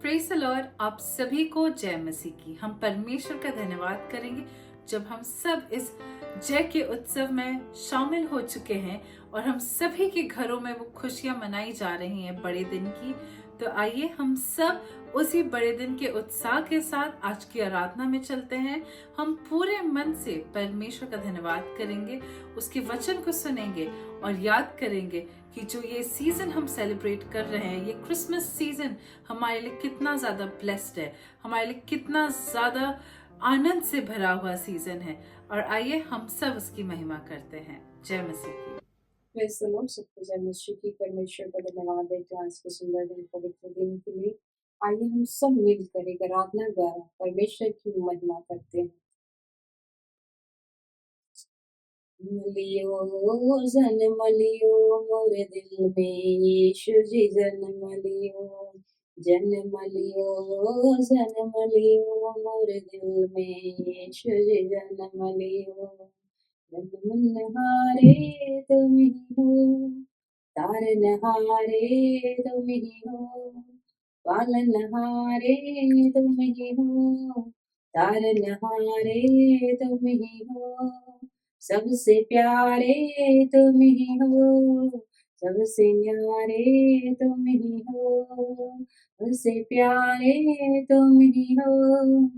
Praise the Lord. आप सभी को जय मसीह की। हम परमेश्वर का धन्यवाद करेंगे जब हम सब इस जय के उत्सव में शामिल हो चुके हैं और हम सभी के घरों में वो खुशियां मनाई जा रही हैं बड़े दिन की। तो आइए हम सब उसी बड़े दिन के उत्साह के साथ आज की आराधना में चलते हैं। हम पूरे मन से परमेश्वर का धन्यवाद करेंगे, उसके वचन को सुनेंगे और याद करेंगे कि जो ये सीजन हम सेलिब्रेट कर रहे हैं, ये क्रिसमस सीजन हमारे लिए कितना ज्यादा ब्लेस्ड है, हमारे लिए कितना ज्यादा आनंद से भरा हुआ सीजन है। और आइए हम सब उसकी महिमा करते हैं। जय मसीह की। Praise the Lord. सबको जय मसीह की। परमेश्वर का धन्यवाद देते हैं आज के सुंदर दिन, पवित्र दिन के लिए। आइए हम सब मिलकर एक आराधना द्वारा परमेश्वर की महिमा करते हैं। मलियो जन्म लियो मोरे दिल में यीशु जी जन्म लियो। जन्म लियो जन्म लियो मोरे दिल में यीशु जी जन्म लियो। जन्महारे तुम ही हो, तारनहारे तुम ही हो, पालनहारे तुम ही हो, तारनहारे तुम ही हो, सबसे प्यारे तुम ही हो, सबसे न्यारे तुम ही हो, सबसे प्यारे तुम ही हो,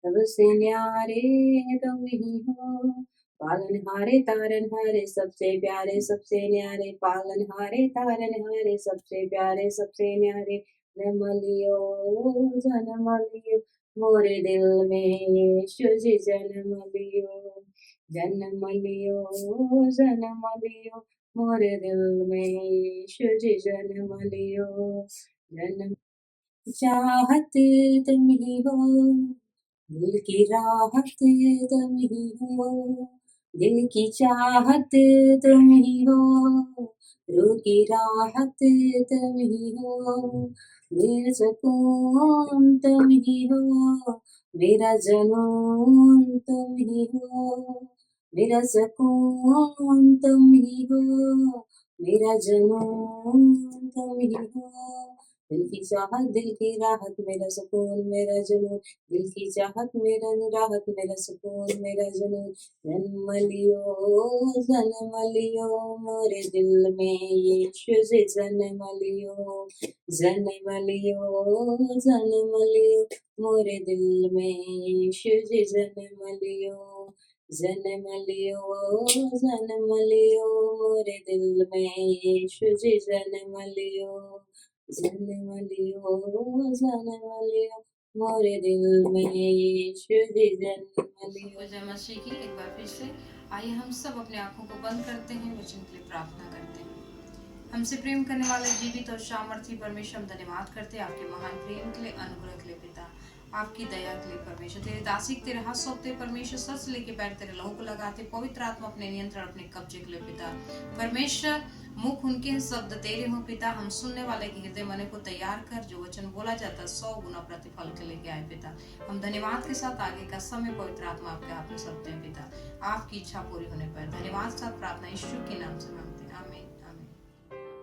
सबसे न्यारे तुम ही हो। पालनहारे तारनहारे सबसे प्यारे सबसे न्यारे, पालनहारे तारनहारे सबसे प्यारे सबसे न्यारे। जन्म लियो जन्म लियो मोरे दिल में यीशु जी जन्म लियो। जन्म लियो जन्म लियो मोरे दिल में यीशु जी जन्म लियो। जन्म चाहत तुम ही हो, दिल की राहत तुम ही हो, दिल की चाहत तुम ही हो, रूह की राहत तुम ही हो, मेरा सुकून तुम ही हो, मेरा जुनून तुम ही हो, मेरा सुकून तुम ही हो, मेरा जुनून तुम ही हो। दिल की चाहत दिल की राहत मेरा सुकून मेरा जुनून, दिल की चाहत मेरा राहत मेरा सुकून मेरा जुनून। जन्म लियो मोरे दिल में यीशु जी जन्म लियो। जन्म लियो जन्म लियो मोरे दिल में यीशु जी जन्म लियो। जन्म लियो जन्म लियो मोरे दिल में यीशु जी जन्म लियो। जन्म लियो मोरे दिल में यीशु जी जन्म लियो। जय मसीह की। एक बार फिर से आइए हम सब अपने आंखों को बंद करते हैं, वचन के लिए प्रार्थना करते हैं। हमसे प्रेम करने वाले जीवित और सामर्थी परमेश्वर, हम धन्यवाद करते हैं आपके महान प्रेम के लिए, अनुग्रह के लिए पिता, आपकी दया के लिए परमेश्वर। तेरे दासी तेरे हाथ सौंपते परमेश्वर, सर से लेके पैर तेरे लहू को लगाते, पवित्र आत्मा अपने नियंत्रण अपने कब्जे के लिए पिता परमेश्वर। मुख उनके शब्द तेरे हो पिता, हम सुनने वाले के हृदय मन को तैयार कर, जो वचन बोला जाता 100 गुना प्रतिफल के लेके आए पिता। हम धन्यवाद के साथ आगे का समय पवित्र आत्मा आपके हाथ में सौंपते हैं पिता, आपकी इच्छा पूरी होने पर धन्यवाद के साथ प्रार्थना यीशु के नाम से मांगते हैं, आमीन आमीन।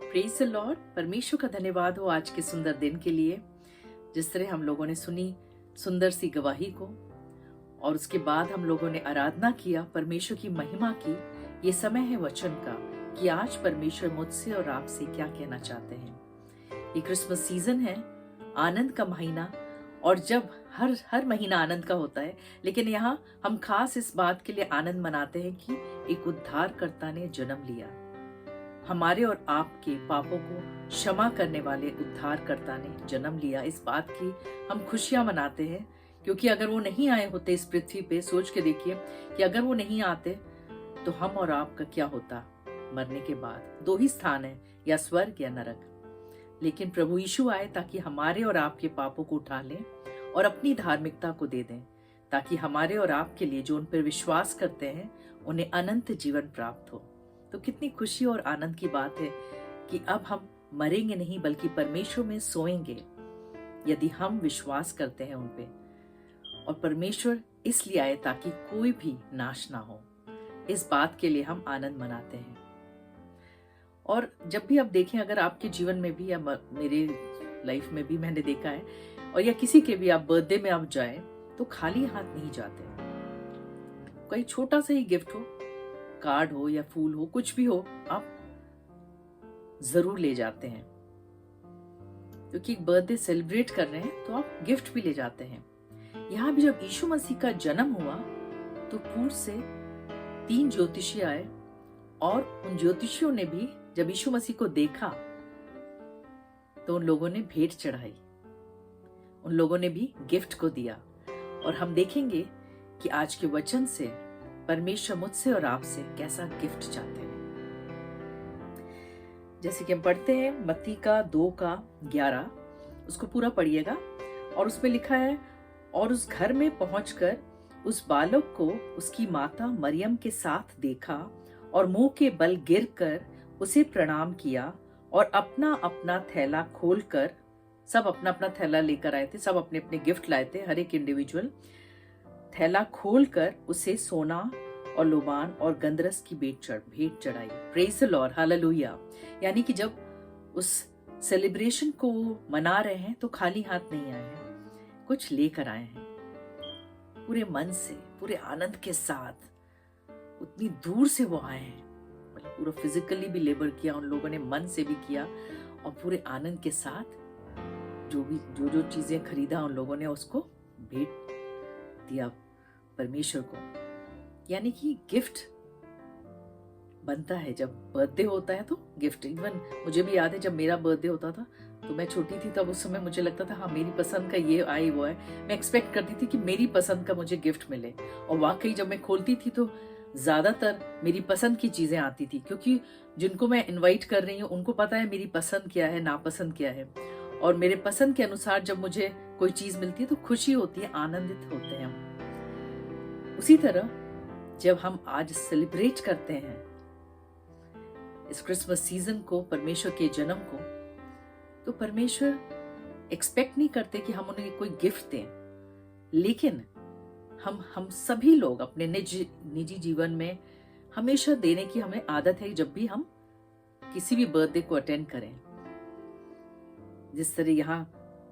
Praise the Lord. परमेश्वर का धन्यवाद हो आज के सुंदर दिन के लिए। जिस तरह हम लोगों ने सुनी सुंदर सी गवाही को और उसके बाद हम लोगों ने आराधना किया, परमेश्वर की महिमा की। ये समय है वचन का कि आज परमेश्वर मुझसे और आपसे क्या कहना चाहते हैं। ये क्रिसमस सीजन है, आनंद का महीना, और जब हर महीना आनंद का होता है, लेकिन यहाँ हम खास इस बात के लिए आनंद मनाते हैं कि एक उद्धारकर्ता ने जन्म लिया। हमारे और आपके पापों को क्षमा करने वाले उद्धारकर्ता ने जन्म लिया। इस बात की हम खुशियां मनाते हैं, क्योंकि अगर वो नहीं आए होते इस पृथ्वी पे, सोच के देखिए कि अगर वो नहीं आते तो हम और आपका क्या होता। मरने के बाद 2 ही स्थान है, या स्वर्ग या नरक। लेकिन प्रभु यीशु आए ताकि हमारे और आपके पापों को उठा लें और अपनी धार्मिकता को दे दें, ताकि हमारे और आपके लिए जो उन पर विश्वास करते हैं उन्हें अनंत जीवन प्राप्त हो। तो कितनी खुशी और आनंद की बात है कि अब हम मरेंगे नहीं, बल्कि परमेश्वर में सोएंगे यदि हम विश्वास करते हैं उन पे। और परमेश्वर इसलिए आए ताकि कोई भी नाश ना हो। इस बात के लिए हम आनंद मनाते हैं। और जब भी आप देखें, अगर आपके जीवन में भी या मेरे लाइफ में भी मैंने देखा है, और या किसी के भी आप बर्थडे में आप जाए तो खाली हाथ नहीं जाते। कोई छोटा सा ही गिफ्ट हो, कार्ड हो या फूल हो, कुछ भी हो, आप जरूर ले जाते हैं, क्योंकि बर्थडे सेलिब्रेट कर रहे हैं तो आप गिफ्ट भी ले जाते हैं। यहाँ भी जब यीशु मसीह का जन्म हुआ तो पूर्व से 3 ज्योतिषी आए और उन ज्योतिषियों ने भी जब यीशु मसीह को देखा तो उन लोगों ने भेंट चढ़ाई, उन लोगों ने भी गिफ्ट को दिया। और हम देखेंगे कि आज के वचन से परमेश्वर मुझसे और आपसे कैसा गिफ्ट चाहते हैं। जैसे कि हम पढ़ते हैं मत्ती का 2:11, उसको पूरा पढ़िएगा। और उसमें लिखा है, और उस घर में पहुंचकर उस बालक को उसकी माता मरियम के साथ देखा और मुंह के बल गिरकर उसे प्रणाम किया और अपना अपना थैला खोलकर, सब अपना अपना थैला लेकर आए थे, सब अपने अपने गिफ्ट लाए थे, हर एक इंडिविजुअल थैला खोलकर उसे सोना और लोबान और गंधरस की भेंट चढ़ाई। Praise the Lord, hallelujah. यानी कि जब उस सेलिब्रेशन को मना रहे हैं तो खाली हाथ नहीं आए हैं, कुछ लेकर आए हैं, पूरे मन से, पूरे आनंद के साथ। उतनी दूर से वो आए हैं, मतलब पूरा फिजिकली भी लेबर किया उन लोगों ने, मन से भी किया, और पूरे आनंद के साथ जो चीजें खरीदा उन लोगों ने उसको भेंट दिया परमेश्वर को। यानी कि गिफ्ट बनता है जब बर्थडे होता है तो गिफ्ट। इवन मुझे भी याद है जब मेरा बर्थडे होता था तो मैं छोटी थी, तब उस समय मुझे लगता था हाँ मेरी पसंद का ये आई वो है, मैं एक्सपेक्ट करती थी कि मेरी पसंद का मुझे गिफ्ट मिले। और वाकई जब मैं खोलती थी तो ज्यादातर मेरी पसंद की चीजें आती थी, क्योंकि जिनको मैं इनवाइट कर रही हूँ उनको पता है मेरी पसंद क्या है, नापसंद क्या है। और मेरे पसंद के अनुसार जब मुझे कोई चीज मिलती है तो खुशी होती है, आनंदित होते हैं हम। उसी तरह जब हम आज सेलिब्रेट करते हैं इस क्रिसमस सीजन को, परमेश्वर के जन्म को, तो परमेश्वर एक्सपेक्ट नहीं करते कि हम उन्हें कोई गिफ्ट दें, लेकिन हम सभी लोग अपने निजी जीवन में हमेशा देने की हमें आदत है जब भी हम किसी भी बर्थडे को अटेंड करें। जिस तरह यहाँ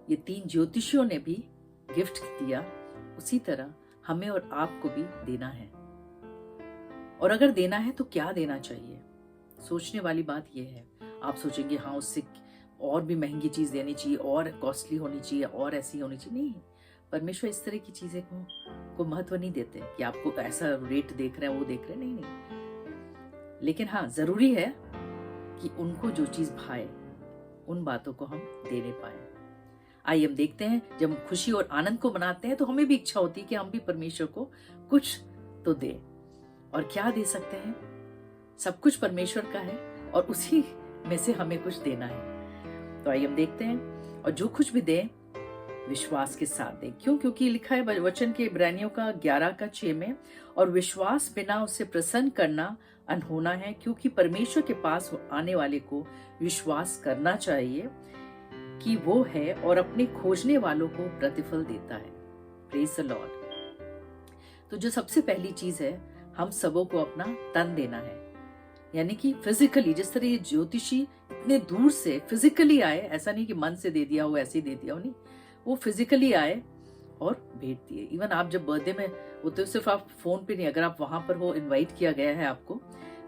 ये 3 ज्योतिषियों ने भी गिफ्ट दिया, उसी तरह हमें और आपको भी देना है। और अगर देना है तो क्या देना चाहिए? सोचने वाली बात यह है। आप सोचेंगे हाँ उससे और भी महंगी चीज देनी चाहिए, और कॉस्टली होनी चाहिए, और ऐसी होनी चाहिए। नहीं, परमेश्वर इस तरह की चीजें को महत्व नहीं देते कि आपको ऐसा रेट देख रहे हैं, वो देख रहे हैं, नहीं। लेकिन हाँ जरूरी है कि उनको जो चीज भाए उन बातों को हम देने पाए। आइए हम देखते हैं, जब हम खुशी और आनंद को मनाते हैं तो हमें भी इच्छा होती है कि हम भी परमेश्वर को कुछ तो दें। और क्या दे सकते हैं? सब कुछ परमेश्वर का है और उसी में से हमें कुछ देना है। तो आइए हम देखते हैं। और जो कुछ भी दें विश्वास के साथ दें। क्यों? क्योंकि लिखा है वचन के इब्रानियों का 11:6 में, और विश्वास बिना उसे प्रसन्न करना अनहोना है, क्योंकि परमेश्वर के पास आने वाले को विश्वास करना चाहिए कि वो है और अपने खोजने वालों को प्रतिफल देता है। Praise the Lord. तो जो सबसे पहली चीज है, हम सबों को अपना तन देना है। यानी कि फिजिकली, जिस तरह ये ज्योतिषी इतने दूर से फिजिकली आए, ऐसा नहीं कि मन से दे दिया हो, ऐसे दे दिया हो, नहीं, वो फिजिकली आए और भेंट दिए। इवन आप जब बर्थडे में होते हो, सिर्फ आप फोन पे नहीं, अगर आप वहां पर हो, इनवाइट किया गया है आपको,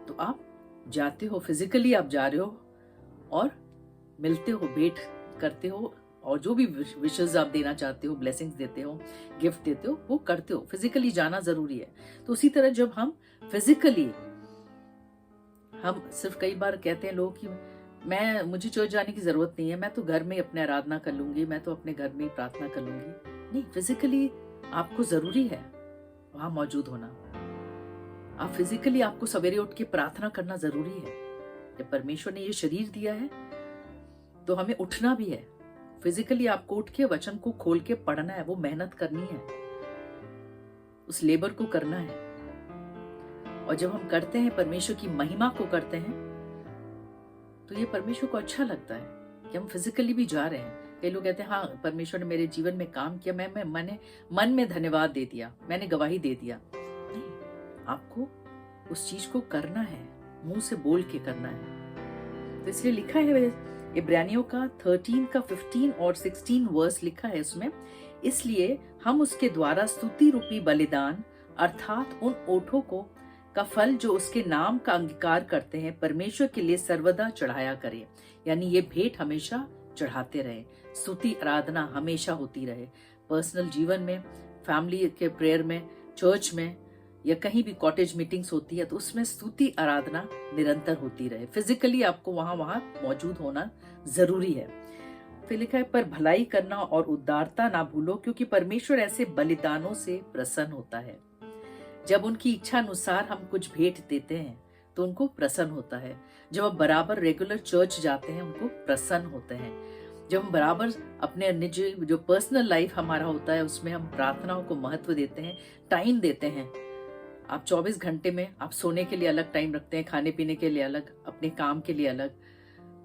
तो आप जाते हो, फिजिकली आप जा रहे हो और मिलते हो, भेंट करते हो, और जो भी विशेस आप देना चाहते हो, ब्लेसिंग्स देते हो, गिफ्ट देते हो, वो करते हो। फिजिकली जाना जरूरी है। तो उसी तरह जब हम फिजिकली, हम सिर्फ, कई बार कहते हैं लोग कि मुझे चर्च जाने की जरूरत नहीं है, मैं तो घर में अपने आराधना कर लूंगी, मैं तो अपने घर में ही प्रार्थना कर लूंगी। नहीं, फिजिकली आपको जरूरी है वहां मौजूद होना। आप फिजिकली, आपको सवेरे उठ के प्रार्थना करना जरूरी है। जब परमेश्वर ने ये शरीर दिया है तो हमें उठना भी है। फिजिकली आपको उठ के वचन को खोल के पढ़ना है, वो मेहनत करनी है, उस लेबर को करना है। और जब हम करते हैं, परमेश्वर की महिमा को करते हैं, तो ये परमेश्वर को अच्छा लगता है कि हम फिजिकली भी जा रहे हैं। कई लोग कहते हैं हाँ परमेश्वर ने मेरे जीवन में काम किया, मैंने मन में धन्यवाद दे दिया, मैंने गवाही दे दिया। नहीं, आपको उस चीज को करना है, मुंह से बोल के करना है। तो इसलिए लिखा है इब्रानियों का 13 का 15 और 16 वर्स लिखा है उसमें, इसलिए हम उसके द्वारा स्तुति रूपी बलिदान अर्थात उन ओठों को का फल जो उसके नाम का अंगीकार करते हैं परमेश्वर के लिए सर्वदा चढ़ाया करें। यानी ये भेंट हमेशा चढ़ाते रहे, स्तुति आराधना हमेशा होती रहे, पर्सनल जीवन में, फैमिली के प्रेयर में, चर्च में या कहीं भी कॉटेज मीटिंग्स होती है तो उसमें स्तुति आराधना निरंतर होती रहे। फिजिकली आपको वहां मौजूद होना जरूरी है। फिर लिखा है पर भलाई करना और उदारता ना भूलो, क्योंकि परमेश्वर ऐसे बलिदानों से प्रसन्न होता है। जब उनकी इच्छा अनुसार हम कुछ भेंट देते हैं तो उनको प्रसन्न होता है। जब हम बराबर रेगुलर चर्च जाते हैं उनको प्रसन्न होते हैं। जब हम बराबर अपने निजी जो पर्सनल लाइफ हमारा होता है उसमें हम प्रार्थनाओं को महत्व देते हैं, टाइम देते हैं। आप 24 घंटे में आप सोने के लिए अलग टाइम रखते हैं, खाने पीने के लिए अलग, अपने काम के लिए अलग,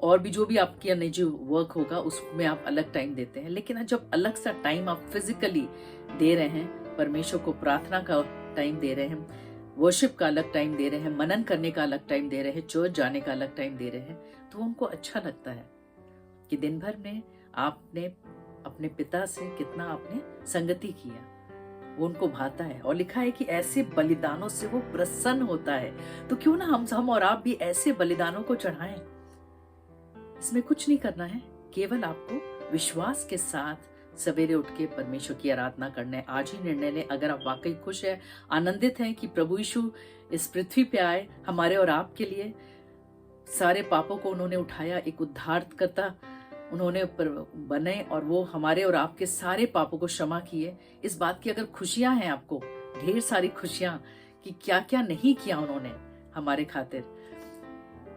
और भी जो भी आपकी निजी वर्क होगा उसमें आप अलग टाइम देते हैं। लेकिन जब अलग सा टाइम आप फिजिकली दे रहे हैं, परमेश्वर को प्रार्थना का टाइम दे रहे हैं, वर्शिप का अलग टाइम दे रहे हैं, मनन करने का अलग टाइम दे रहे हैं, चर्च जाने का अलग टाइम दे रहे हैं, तो उनको अच्छा लगता है कि दिन भर में आपने अपने पिता से कितना आपने संगति किया, वो उनको भाता है। और लिखा है कि ऐसे बलिदानों से वो प्रसन्न होता है। तो क्यों ना हम और आप भी ऐसे बलिदानों को चढ़ाएं। इसमें कुछ नहीं करना है, केवल आपको विश्वास के साथ सवेरे उठ के परमेश्वर की आराधना करना है। आज ही निर्णय लें, अगर आप वाकई खुश है, आनंदित हैं कि प्रभु यीशु इस पृथ्वी पे आए हमारे और आपके लिए, सारे पापों को उन्होंने उठाया, एक उद्धारकर्ता उन्होंने बने और वो हमारे और आपके सारे पापों को क्षमा किए। इस बात की अगर खुशियां हैं आपको, ढेर सारी खुशियां कि क्या क्या नहीं किया उन्होंने हमारे खातिर,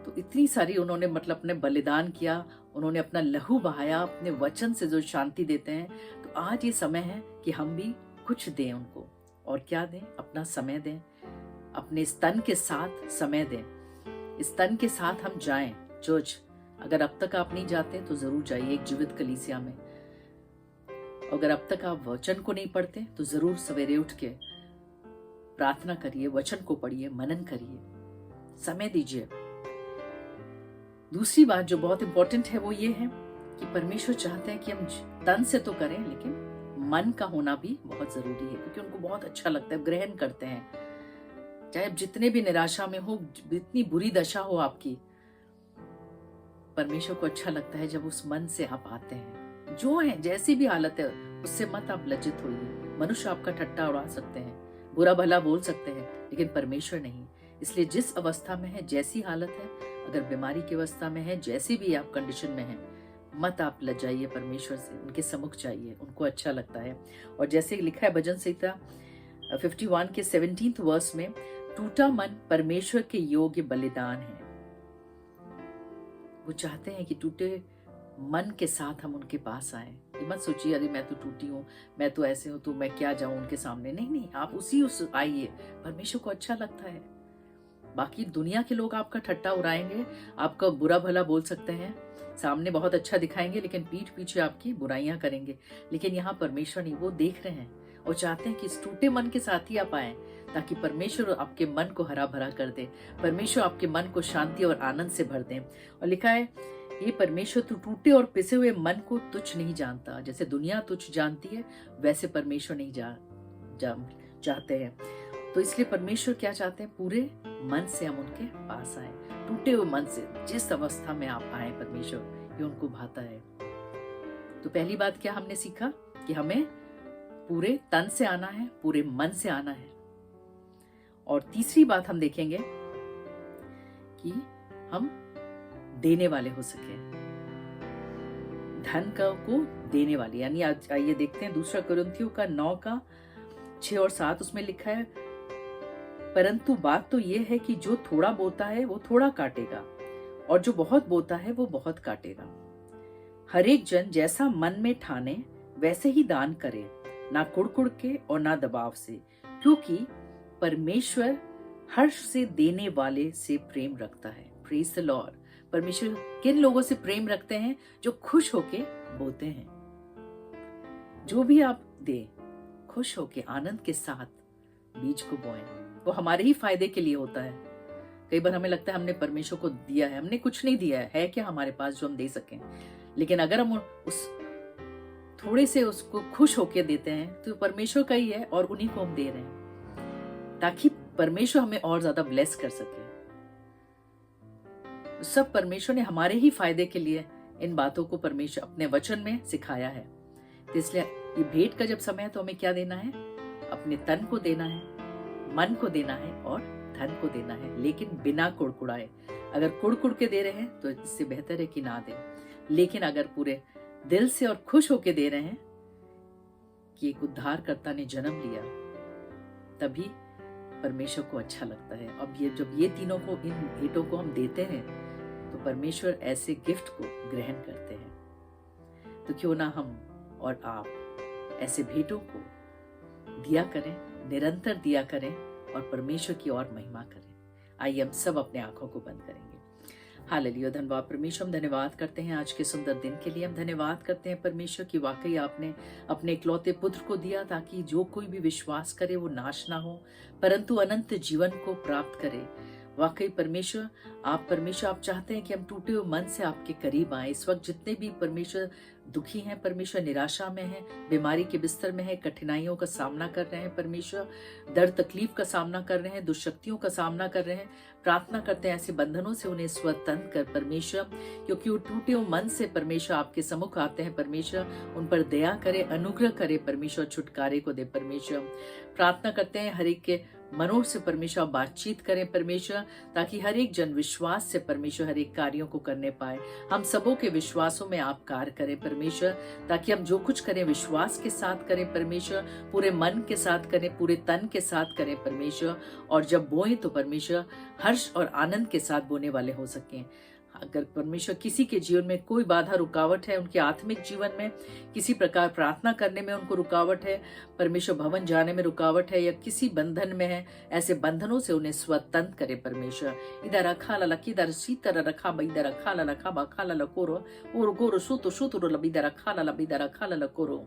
तो इतनी सारी उन्होंने मतलब अपने बलिदान किया, उन्होंने अपना लहू बहाया, अपने वचन से जो शांति देते हैं। तो आज ये समय है कि हम भी कुछ दें उनको। और क्या दें? अपना समय दें, अपने स्तन के साथ समय दें, इस तन के साथ हम जाएं चर्च। अगर अब तक आप नहीं जाते तो जरूर जाइए एक जीवित कलीसिया में। अगर अब तक आप वचन को नहीं पढ़ते तो जरूर सवेरे उठ के प्रार्थना करिए, वचन को पढ़िए, मनन करिए, समय दीजिए। दूसरी बात जो बहुत इंपॉर्टेंट है वो ये है कि परमेश्वर चाहते हैं कि हम तन से तो करें लेकिन मन का होना भी बहुत जरूरी है, क्योंकि उनको बहुत अच्छा लगता है, ग्रहण करते हैं। चाहे आप जितने भी निराशा में हो, जितनी बुरी दशा हो आपकी, परमेश्वर को अच्छा लगता है जब उस मन से आप आते हैं। जो है जैसी भी हालत है उससे मत आप लज्जित होइए। मनुष्य आपका ठट्टा उड़ा सकते हैं, बुरा भला बोल सकते हैं, लेकिन परमेश्वर नहीं। इसलिए जिस अवस्था में है, जैसी हालत है, अगर बीमारी की अवस्था में है, जैसी भी आप कंडीशन में है, मत आप लजाइए, परमेश्वर से उनके सम्मुख चाहिए, उनको अच्छा लगता है। और जैसे लिखा है भजन संहिता 51 के 17 वर्स में, टूटा मन परमेश्वर के योग्य बलिदान है। वो चाहते हैं कि टूटे मन के साथ हम उनके पास आए। ये मत सोचिए अरे मैं तो टूटी हूँ, मैं तो ऐसे हूँ, तो मैं क्या जाऊं उनके सामने। नहीं नहीं, आप उस आइए, परमेश्वर को अच्छा लगता है। बाकी दुनिया के लोग आपका ठट्टा उड़ाएंगे, आपका बुरा भला बोल सकते हैं, सामने बहुत अच्छा दिखाएंगे, लेकिन पीठ पीछे आपकी बुराइयां करेंगे। लेकिन यहाँ परमेश्वर नहीं, वो देख रहे हैं और चाहते हैं कि इस टूटे मन के साथ ही आप आए, ताकि परमेश्वर आपके मन को हरा भरा कर दे, परमेश्वर आपके मन को शांति और आनंद से भर दे। और लिखा है ये परमेश्वर तो टूटे और पिसे हुए मन को तुच्छ नहीं जानता। जैसे दुनिया तुच्छ जानती है वैसे परमेश्वर नहीं चाहते हैं। तो इसलिए परमेश्वर क्या चाहते हैं? पूरे मन से हम उनके पास आए, टूटे हुए मन से। जिस अवस्था में आप आए, परमेश्वर ये उनको भाता है। तो पहली बात क्या हमने सीखा कि हमें पूरे तन से आना है, पूरे मन से आना है। और तीसरी बात हम देखेंगे कि हम देने वाले हो सके, धन को देने वाले। यानी आज आइए देखते हैं दूसरा कुरिन्थियों का 9 का 6 और 7, उसमें लिखा है परंतु बात तो ये है कि जो थोड़ा बोता है वो थोड़ा काटेगा, और जो बहुत बोता है वो बहुत काटेगा। हर एक जन जैसा मन में ठाने वैसे ही दान करे, ना कुड़कुड़ के और ना दबाव से, क्योंकि परमेश्वर हर्ष से देने वाले से प्रेम रखता है। Praise the Lord. परमेश्वर किन लोगों से प्रेम रखते हैं? जो खुश होके बोते हैं। जो भी आप दे, खुश होके आनंद के साथ बीज को बोएं, वो हमारे ही फायदे के लिए होता है। कई बार हमें लगता है हमने परमेश्वर को दिया है, हमने कुछ नहीं दिया है क्या हमारे पास जो हम दे सकें। लेकिन अगर हम उस थोड़े से उसको खुश होकर देते हैं तो परमेश्वर का ही है और उन्हीं को हम दे रहे हैं, ताकि परमेश्वर हमें और ज्यादा ब्लेस कर सके। सब परमेश्वर ने हमारे ही फायदे के लिए इन बातों को परमेश्वर अपने वचन में सिखाया है। तो इसलिए ये भेंट का जब समय है तो हमें क्या देना है? अपने तन को देना है, मन को देना है और धन को देना है, लेकिन बिना कुड़कुड़ाए। अगर कुड़कुड़ के दे रहे हैं तो इससे बेहतर है कि ना दें, लेकिन अगर पूरे दिल से और खुश होके दे रहे हैं कि एक उद्धारकर्ता ने जन्म लिया, तभी परमेश्वर को अच्छा लगता है। अब ये जब ये तीनों को, इन भेंटों को हम देते हैं तो परमेश्वर ऐसे गिफ्ट को ग्रहण करते हैं। तो क्यों ना हम और आप ऐसे भेंटों को दिया करें, निरंतर दिया करें और परमेश्वर की और महिमा करें। आइए हम सब अपने आंखों को बंद करेंगे। हालेलुया, धन्यवाद परमेश्वर, हम धन्यवाद करते हैं आज के सुंदर दिन के लिए। हम धन्यवाद करते हैं परमेश्वर की वाकई आपने अपने इकलौते पुत्र को दिया ताकि जो कोई भी विश्वास करे वो नाश ना हो परंतु अनंत जीवन को प्राप्त करे। वाकई परमेश्वर आप चाहते हैं कि हम टूटे हुए मन से आपके करीब आए। इस वक्त जितने भी परमेश्वर दुखी हैं, परमेश्वर निराशा में हैं, बीमारी के बिस्तर में हैं, कठिनाइयों का सामना कर रहे हैं, परमेश्वर दर्द तकलीफ का सामना कर रहे हैं, दुष्शक्तियों का सामना कर रहे हैं, प्रार्थना करते हैं ऐसे बंधनों से उन्हें स्वतंत्र कर परमेश्वर, क्योंकि वो टूटे हुए मन से परमेश्वर आपके सम्मुख आते हैं। परमेश्वर उन पर दया करे, अनुग्रह करे, परमेश्वर छुटकारे को दे। परमेश्वर प्रार्थना करते हैं हर एक के मनों से परमेश्वर बातचीत करें परमेश्वर, ताकि हर एक जन विश्वास से परमेश्वर हर एक कार्यों को करने पाए। हम सबों के विश्वासों में आप कार्य करें परमेश्वर, ताकि हम जो कुछ करें विश्वास के साथ करें परमेश्वर, पूरे मन के साथ करें, पूरे तन के साथ करें परमेश्वर, और जब बोएं तो परमेश्वर हर्ष और आनंद के साथ बोने वाले हो सकें। अगर परमेश्वर किसी के जीवन में कोई बाधा रुकावट है, उनके आत्मिक जीवन में किसी प्रकार प्रार्थना करने में उनको रुकावट है, परमेश्वर भवन जाने में रुकावट है या किसी बंधन में है, ऐसे बंधनों से उन्हें स्वतंत्र करे परमेश्वर। इधर रखा लकी इधर सीतर रखा इधर रखा लखा बखा लकोरो और गोरो सुतो सुतो लबिधर रखा लबिधर रखा लकोरो।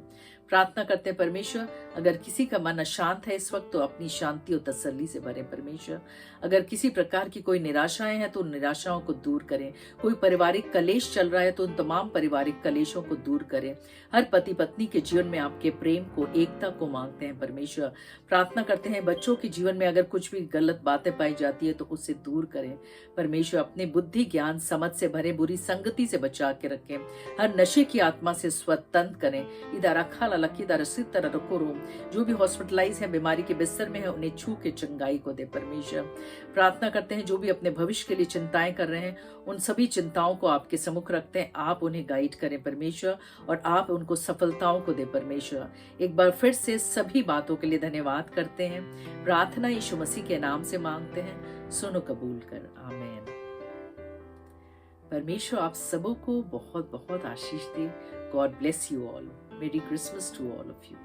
प्रार्थना करते हैं परमेश्वर, अगर किसी का मन अशांत है इस वक्त तो अपनी शांति और तसल्ली से भरे परमेश्वर। अगर किसी प्रकार की कोई निराशाएं हैं तो उन निराशाओं को दूर करें। कोई पारिवारिक कलेश चल रहा है तो उन तमाम पारिवारिक कलेशों को दूर करें। हर पति पत्नी के जीवन में आपके प्रेम को, एकता को मांगते हैं परमेश्वर। प्रार्थना करते हैं बच्चों के जीवन में अगर कुछ भी गलत बातें पाई जाती है तो उससे दूर करें परमेश्वर। अपने बुद्धि ज्ञान समझ से भरे, बुरी संगति से बचा के रखें, हर नशे की आत्मा से स्वतंत्र करें। इधर रखा लकी इधर तरह रखो रो, जो भी हॉस्पिटलाइज है, बीमारी के बिस्तर में है, उन्हें छू के चंगाई को दे परमेश्वर। प्रार्थना करते हैं जो भी अपने भविष्य के लिए चिंताएं कर रहे हैं उन सभी चिंताओं को आपके सम्मुख रखते हैं। आप उन्हें गाइड करें परमेश्वर और आप उनको सफलताओं को दे परमेश्वर। एक बार फिर से सभी बातों के लिए धन्यवाद करते हैं। प्रार्थना यीशु मसीह के नाम से मांगते हैं, सुनो कबूल कर, आमीन। परमेश्वर आप सबों को बहुत बहुत आशीष दे। God bless you all. Merry Christmas to all of you.